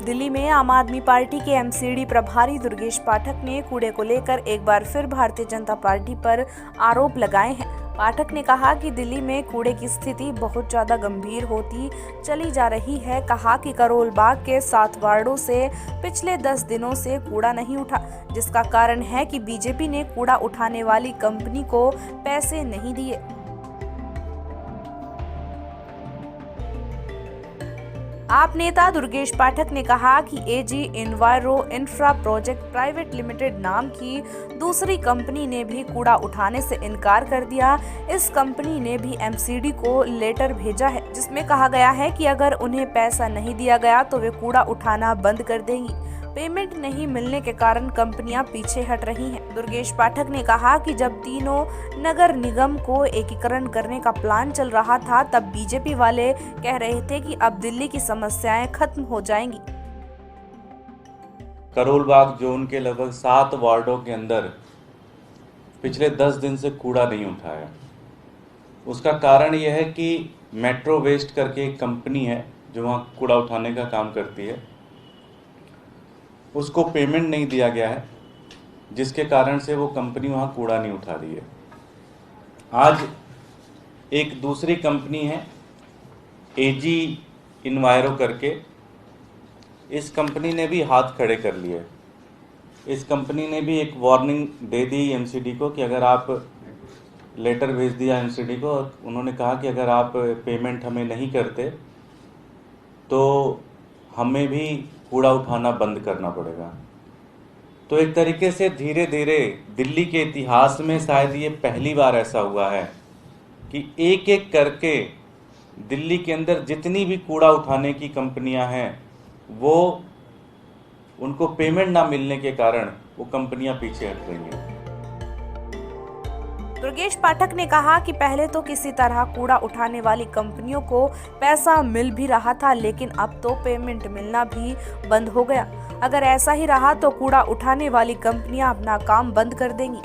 दिल्ली में आम आदमी पार्टी के एमसीडी प्रभारी दुर्गेश पाठक ने कूड़े को लेकर एक बार फिर भारतीय जनता पार्टी पर आरोप लगाए हैं। पाठक ने कहा कि दिल्ली में कूड़े की स्थिति बहुत ज्यादा गंभीर होती चली जा रही है। कहा कि करोल बाग के 7 वार्डों से पिछले 10 दिनों से कूड़ा नहीं उठा, जिसका कारण है कि बीजेपी ने कूड़ा उठाने वाली कंपनी को पैसे नहीं दिए। आप नेता दुर्गेश पाठक ने कहा कि AG enviro infra project private limited नाम की दूसरी कंपनी ने भी कूड़ा उठाने से इनकार कर दिया। इस कंपनी ने भी एमसीडी को लेटर भेजा है, जिसमें कहा गया है कि अगर उन्हें पैसा नहीं दिया गया तो वे कूड़ा उठाना बंद कर देंगी। पेमेंट नहीं मिलने के कारण कंपनियां पीछे हट रही हैं। दुर्गेश पाठक ने कहा कि जब तीनों नगर निगम को एकीकरण करने का प्लान चल रहा था, तब बीजेपी वाले कह रहे थे कि अब दिल्ली की समस्याएं खत्म हो जाएंगी। करोल बाग जोन के लगभग 7 वार्डों के अंदर पिछले 10 दिन से कूड़ा नहीं उठाया। उसका कारण यह है कि मेट्रो वेस्ट करके एक कंपनी है जो वहाँ कूड़ा उठाने का काम करती है, उसको पेमेंट नहीं दिया गया है, जिसके कारण से वो कंपनी वहाँ कूड़ा नहीं उठा रही है। आज एक दूसरी कंपनी है एजी इन्वायरो करके, इस कंपनी ने भी हाथ खड़े कर लिए। इस कंपनी ने भी एक वार्निंग दे दी एमसीडी को कि अगर आप लेटर भेज दिया एमसीडी को, उन्होंने कहा कि अगर आप पेमेंट हमें नहीं करते तो हमें भी कूड़ा उठाना बंद करना पड़ेगा। तो एक तरीके से धीरे धीरे दिल्ली के इतिहास में शायद ये पहली बार ऐसा हुआ है कि एक एक करके दिल्ली के अंदर जितनी भी कूड़ा उठाने की कंपनियां हैं, वो उनको पेमेंट ना मिलने के कारण वो कंपनियां पीछे हट रही हैं। दुर्गेश पाठक ने कहा कि पहले तो किसी तरह कूड़ा उठाने वाली कंपनियों को पैसा मिल भी रहा था, लेकिन अब तो पेमेंट मिलना भी बंद हो गया। अगर ऐसा ही रहा तो कूड़ा उठाने वाली कंपनियां अपना काम बंद कर देंगी।